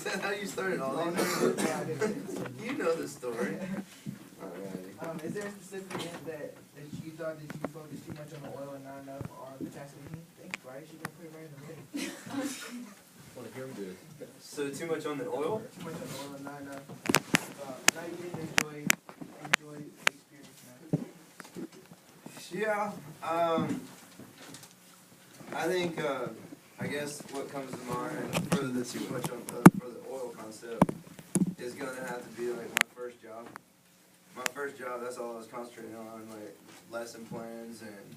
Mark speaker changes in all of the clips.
Speaker 1: that how you started all
Speaker 2: Oh,
Speaker 1: these? You know the story. Alrighty.
Speaker 2: Is there a specific event that you thought that you focused too much on the oil and not enough on the potassium? Think, right? She's gonna put it right in the middle.
Speaker 3: Want to hear him do it.
Speaker 1: So too much on the oil?
Speaker 2: Too much on the oil and not enough. Now you didn't enjoy the experience now.
Speaker 1: Yeah. I think, I guess what comes to mind for the too much on for the oil concept is going to have to be like my first job. My first job, that's all I was concentrating on, like lesson plans and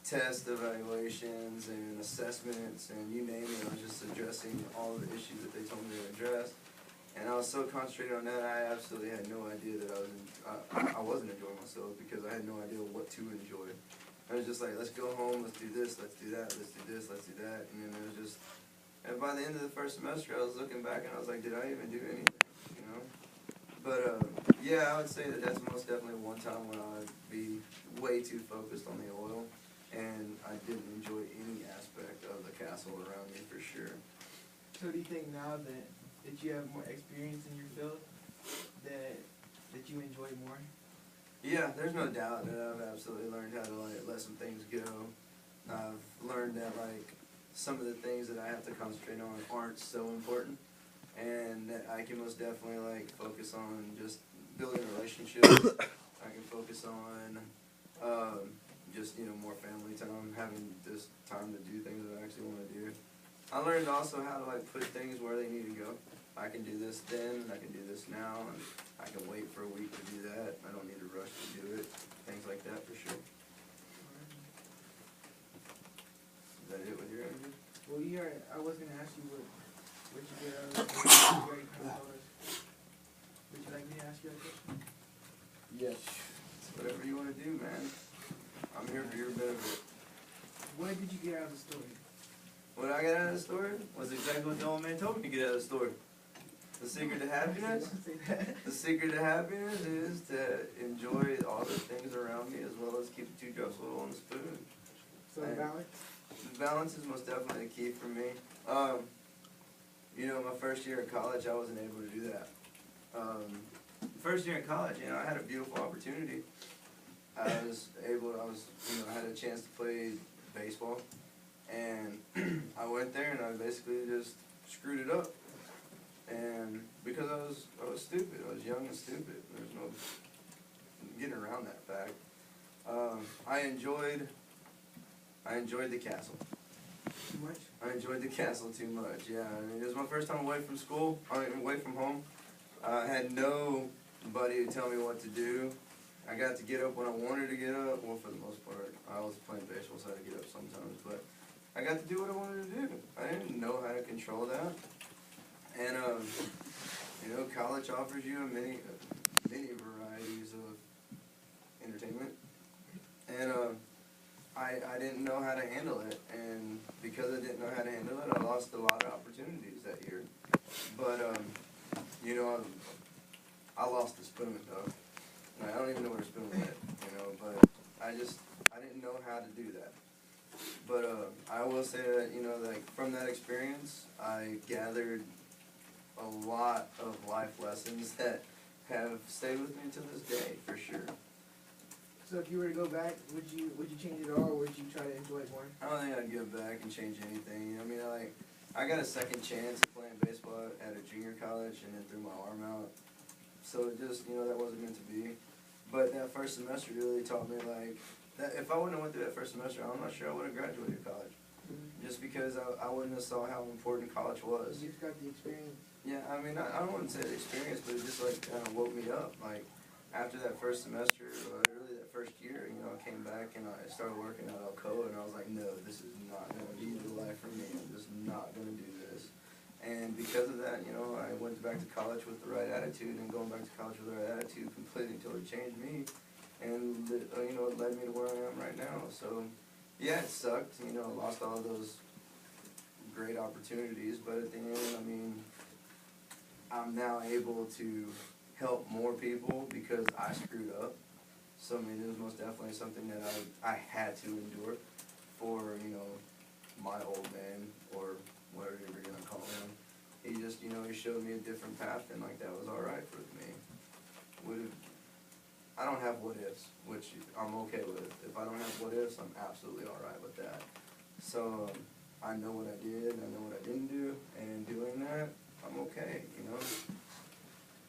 Speaker 1: test evaluations and assessments and you name it. I was just addressing all the issues that they told me to address. And I was so concentrated on that, I absolutely had no idea that I wasn't enjoying myself because I had no idea what to enjoy. I was just like, let's go home, let's do this, let's do that, let's do this, let's do that. And then it was just, and by the end of the first semester, I was looking back and I was like, did I even do anything, you know? But, yeah, I would say that that's most definitely one time when I would be way too focused on the oil, and I didn't enjoy any aspect of the castle around me for sure.
Speaker 2: So do you think now that you have more experience in your field, that you enjoy more?
Speaker 1: Yeah, there's no doubt that I've absolutely learned how to like let some things go. I've learned that like some of the things that I have to concentrate on aren't so important, and that I can most definitely like focus on just building relationships. I can focus on just more family time, having this time to do things that I actually want to do. I learned also how to like put things where they need to go. I can do this then, and I can do this now, and I can wait for a week to do that. I don't need to rush to do it. Things like that for sure. Is that it with your interview?
Speaker 2: Well, I was going to ask you what you did out of this. You already kind of told us. Would you like me to ask you a question?
Speaker 1: Yes. It's whatever you want to do, man. I'm here for your benefit.
Speaker 2: What did you get out of the story?
Speaker 1: What I got out of the story was exactly what the old man told me to get out of the story. The secret to happiness? The secret to happiness is to enjoy all the things around me as well as keep the 2 drops of oil on the spoon.
Speaker 2: So balance?
Speaker 1: Balance is most definitely the key for me. My first year in college, I wasn't able to do that. First year in college, I had a beautiful opportunity. I had a chance to play baseball. And I went there and I basically just screwed it up. And because I was stupid, I was young and stupid. There's no getting around that fact. I enjoyed the castle.
Speaker 2: Too much?
Speaker 1: I enjoyed the castle too much. Yeah, it was my first time away from school. Away from home. I had nobody to tell me what to do. I got to get up when I wanted to get up. Well, for the most part, I was playing baseball, so I had to get up sometimes, but I got to do what I wanted to do. I didn't know how to control that. And, college offers you many varieties of entertainment. And, I didn't know how to handle it. And because I didn't know how to handle it, I lost a lot of opportunities that year. But, I lost the spoon, though. I don't even know where the spoon went, but I didn't know how to do that. But I will say that, from that experience, I gathered a lot of life lessons that have stayed with me to this day, for sure.
Speaker 2: So if you were to go back, would you change it all, or would you try to enjoy it more?
Speaker 1: I don't think I'd go back and change anything. I got a second chance at playing baseball at a junior college and then threw my arm out. So it just, that wasn't meant to be. But that first semester really taught me, that if I wouldn't have went through that first semester, I'm not sure I would have graduated college. Just because I wouldn't have saw how important college was.
Speaker 2: You just got the experience.
Speaker 1: Yeah, I wouldn't say the experience, but it just, kind of woke me up. After that first semester, really that first year, I came back and I started working at Alcoa, and I was like, no, this is not going to be the life for me. I'm just not going to do this. And because of that, I went back to college with the right attitude, and going back to college with the right attitude completely totally changed me. And, it led me to where I am right now. So, yeah, it sucked. I lost all of those great opportunities, but at the end, I'm now able to help more people because I screwed up. So, it was most definitely something that I had to endure for, my old man, or whatever you're going to call him. He just, he showed me a different path, then like that was alright for me. I don't have what ifs, which I'm okay with. If I don't have what ifs, I'm absolutely alright with that. So I know what I did, I know what I didn't do, and in doing that, I'm okay, you know.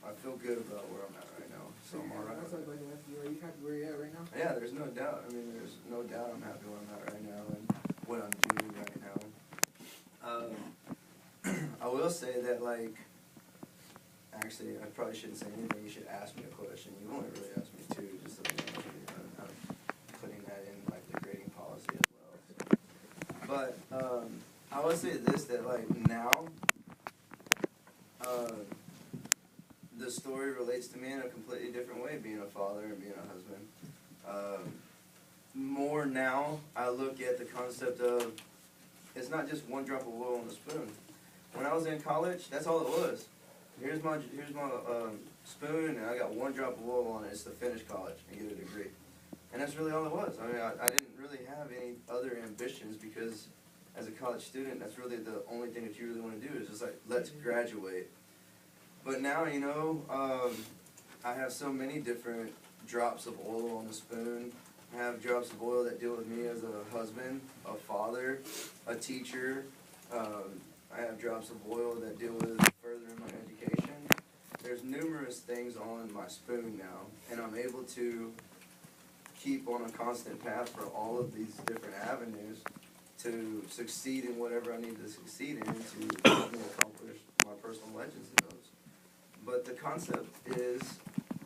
Speaker 1: I feel good about where I'm at right now, so I'm alright.
Speaker 2: Are you happy where you're at right now?
Speaker 1: Yeah, there's no doubt. I mean, there's no doubt I'm happy where I'm at right now and what I'm doing right now. I will say that, like, actually, I probably shouldn't say anything. You should ask me a question. You only really asked me two, just so you know. I'm putting that in, like, the grading policy as well. But I will say this, that, like, now, the story relates to me in a completely different way, being a father and being a husband. More now, I look at the concept of, it's not just one drop of oil on the spoon. When I was in college, that's all it was. Here's my spoon, and I got one drop of oil on it. It's to finish college and get a degree. And that's really all it was. I mean, I didn't really have any other ambitions, because as a college student, that's really the only thing that you really want to do is just like, let's graduate. But now, you know, I have so many different drops of oil on the spoon. I have drops of oil that deal with me as a husband, a father, a teacher. I have drops of oil that deal with furthering my education. There's numerous things on my spoon now, and I'm able to keep on a constant path for all of these different avenues to succeed in whatever I need to succeed in to help me accomplish my personal legends in those. But the concept is,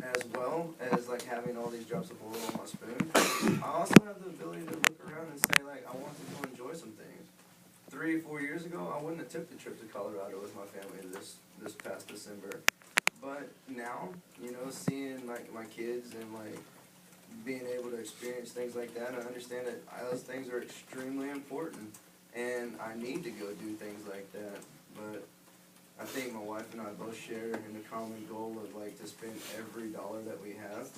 Speaker 1: as well as like having all these drops of oil on my spoon, I also have the ability to look around and say, like, I want to go enjoy some things. 3 or 4 years ago, I wouldn't have took the trip to Colorado with my family this past December. But now, you know, seeing like my kids and like being able to experience things like that, I understand that those things are extremely important, and I need to go do things like that. But I think my wife and I both share in the common goal of like to spend every dollar that we have,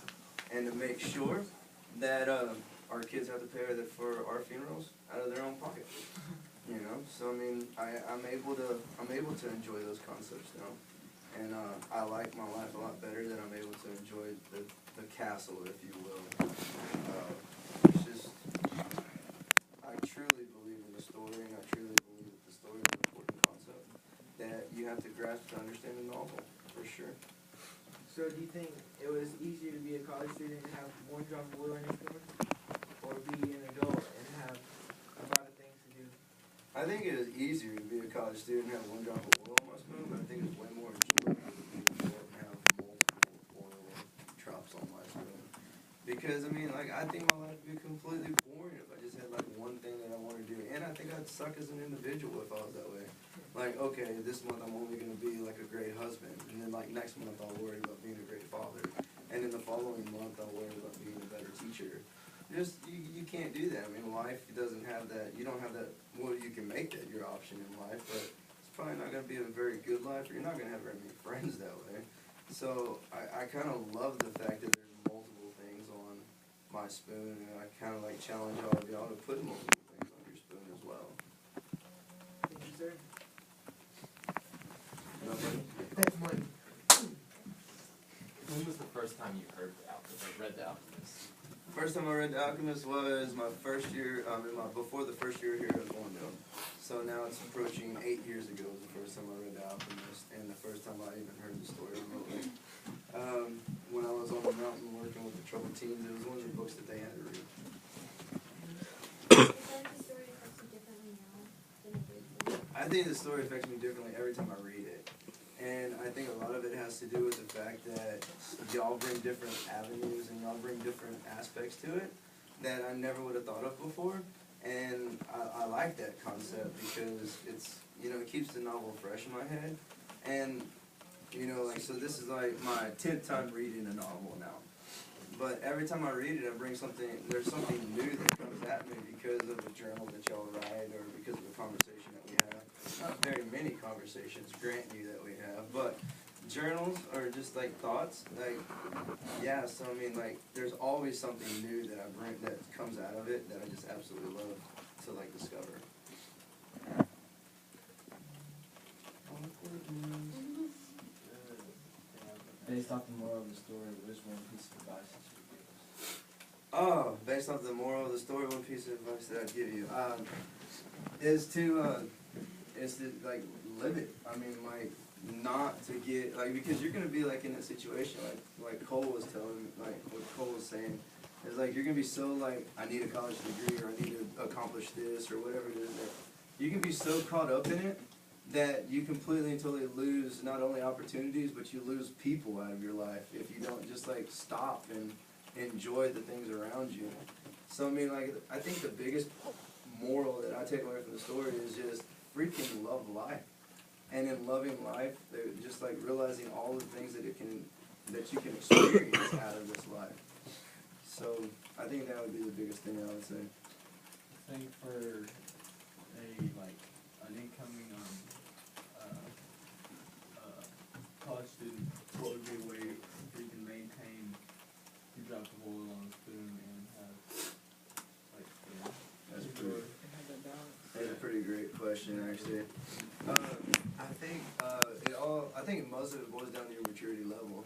Speaker 1: and to make sure that our kids have to pay for our funerals out of their own pocket. You know, so I mean, I'm able to enjoy those concepts now, and I like my life a lot better that I'm able to enjoy the castle, if you will. It's just, I truly believe in the story, and I truly believe that the story is an important concept that you have to grasp to understand the novel, for sure.
Speaker 2: So do you think it was easier to be a college student and have one drop of oil in your spoon, or be an adult and have a lot of things to do?
Speaker 1: I think it is easier to be a college student and have one drop of oil on my spoon, but I think it's way more enjoyable to be an adult and have multiple oil drops on my spoon. Because, I mean, like, I think my life would be completely boring if I just had, like, one thing that I want to do. And I think I'd suck as an individual if I was that way. Like, okay, this month I'm only going to be, like, a great husband. And then, like, next month I'll worry about being a great father. And then the following month I'll worry about being a better teacher. Just, you can't do that. I mean, life doesn't have that. You don't have that. Well, you can make that your option in life, but it's probably not going to be a very good life, or you're not going to have very many friends that way. So I kind of love the fact that there's multiple things on my spoon, and I kind of like challenge all of y'all to put multiple things on your spoon as well.
Speaker 2: Thank you, sir.
Speaker 1: Nobody?
Speaker 2: That's money.
Speaker 3: When was the first time you heard the Alchemist, or read the Alchemist?
Speaker 1: First time I read The Alchemist was my first year, before the first year here at Orlando. So now it's approaching 8 years ago was the first time I read The Alchemist, and the first time I even heard the story remotely. When I was on the mountain working with the troubled teens, it was one of the books that they had to read. I think the story affects me differently every time I read it. And I think a lot of it has to do with the fact that y'all bring different avenues and y'all bring different aspects to it that I never would have thought of before. And I like that concept because it's, you know, it keeps the novel fresh in my head. And, you know, like, so this is like my 10th time reading a novel now. But every time I read it, I bring something, there's something new that comes at me because of the journal that y'all write or because of the conversation that we have. Not very many conversations, grant you, that we have, but journals are just like thoughts, like, yeah, so I mean, like, there's always something new that I bring, that comes out of it that I just absolutely love to, like, discover.
Speaker 4: Based off the moral of the story, what is one piece of advice that you would give us?
Speaker 1: Oh, based off the moral of the story, one piece of advice that I'd give you is to like live it. I mean, like not to get like because you're gonna be like in a situation like Cole was telling me, like what Cole was saying is like you're gonna be so like I need a college degree or I need to accomplish this or whatever it is that you can be so caught up in it that you completely and totally lose not only opportunities but you lose people out of your life if you don't just like stop and enjoy the things around you. So I mean, like I think the biggest moral that I take away from the story is just freaking love life, and in loving life, they're just like realizing all the things that you can experience out of this life. So I think that would be the biggest thing I would say.
Speaker 4: I think for an incoming college student, what would be a way where you can maintain your drop of oil on a spoon and have
Speaker 1: That's pretty.
Speaker 2: And have that balance.
Speaker 1: That's a pretty great question, actually. I think most of it boils down to your maturity level.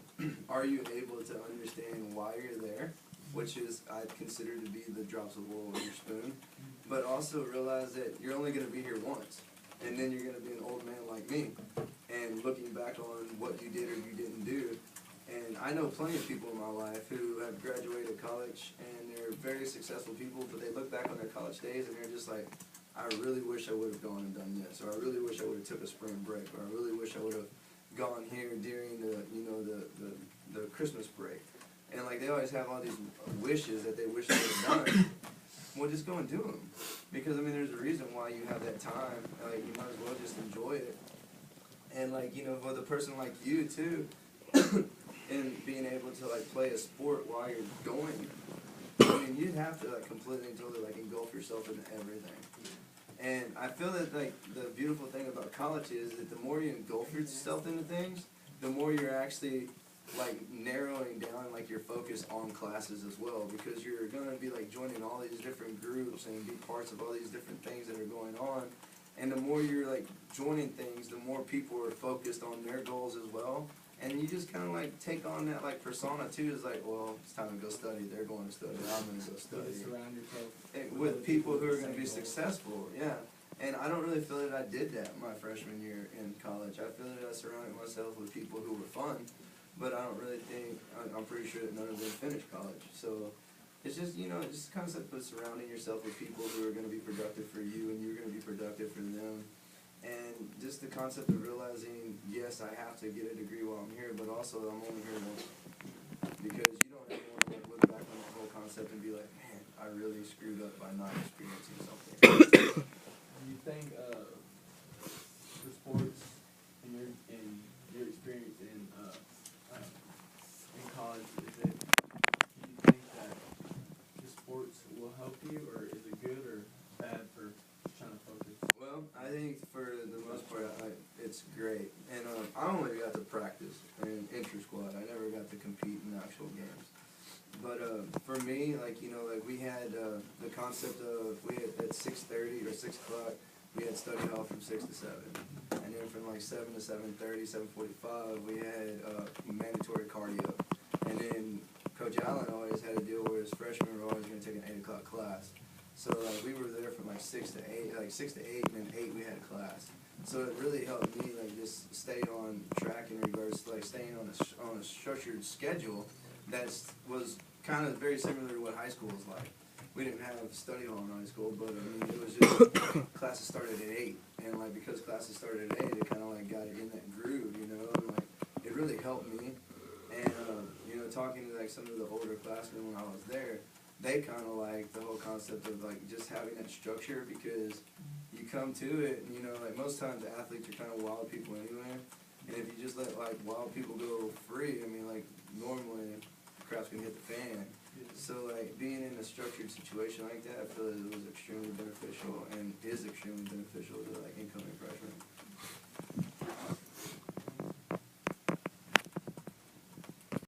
Speaker 1: Are you able to understand why you're there, which is I consider to be the drops of oil in your spoon, but also realize that you're only going to be here once, and then you're going to be an old man like me, and looking back on what you did or you didn't do. And I know plenty of people in my life who have graduated college and they're very successful people, but they look back on their college days and they're just like, I really wish I would have gone and done this, or I really wish I would have took a spring break, or I really wish I would have gone here during the Christmas break. And like they always have all these wishes that they wish they had done. Well, just go and do them, because I mean, there's a reason why you have that time. Like you might as well just enjoy it. And like for the person like you too, and being able to like play a sport while you're going, I mean, you'd have to like completely and totally like engulf yourself into everything. And I feel that like the beautiful thing about college is that the more you engulf yourself into things, the more you're actually like narrowing down like your focus on classes as well, because you're gonna be like joining all these different groups and be parts of all these different things that are going on. And the more you're like joining things, the more people are focused on their goals as well. And you just kind of like take on that like persona too. Is like, well, it's time to go study. They're going to study. I'm going to go study.
Speaker 4: surround yourself
Speaker 1: With people who are going to be successful, yeah. And I don't really feel that I did that my freshman year in college. I feel that I surrounded myself with people who were fun, but I don't really think, I'm pretty sure that none of them finished college. So it's just, just the concept of surrounding yourself with people who are going to be productive for you and you're going to be productive for them. And just the concept of realizing, yes, I have to get a degree while I'm here, but also I'm only here once. Because you don't ever want to like look back on the whole concept and be like, man, I really screwed up by not experiencing something.
Speaker 4: Do you think the sports in your experience in college, do you think that the sports will help you, or is it good or bad for just trying to focus?
Speaker 1: Well, I think for the most part, it's great. And I only got to practice in inter-squad. I never got to compete in actual games. But for me, like we had the concept of at 6:30 or 6 o'clock, we had study hall from 6 to 7, and then from like 7 to 7:30, 7:45, we had mandatory cardio, and then Coach Allen always had a deal where his freshmen were always going to take an 8 o'clock class. So like we were there from like 6 to 8, and then 8 we had class. So it really helped me like just stay on track in regards to like staying on a structured schedule that was kind of very similar to what high school was like. We didn't have study hall in high school, but I mean it was just classes started at 8, and like because classes started at 8, it kind of like got it in that groove, and like it really helped me. And talking to like some of the older classmen when I was there, they kind of like the whole concept of like just having that structure, because you come to it and like most times athletes are kind of wild people anyway, and if you just let like wild people go free, I mean like normally crap's gonna hit the fan. So like being in a structured situation like that, I feel that it was extremely beneficial and is extremely beneficial to like incoming freshmen.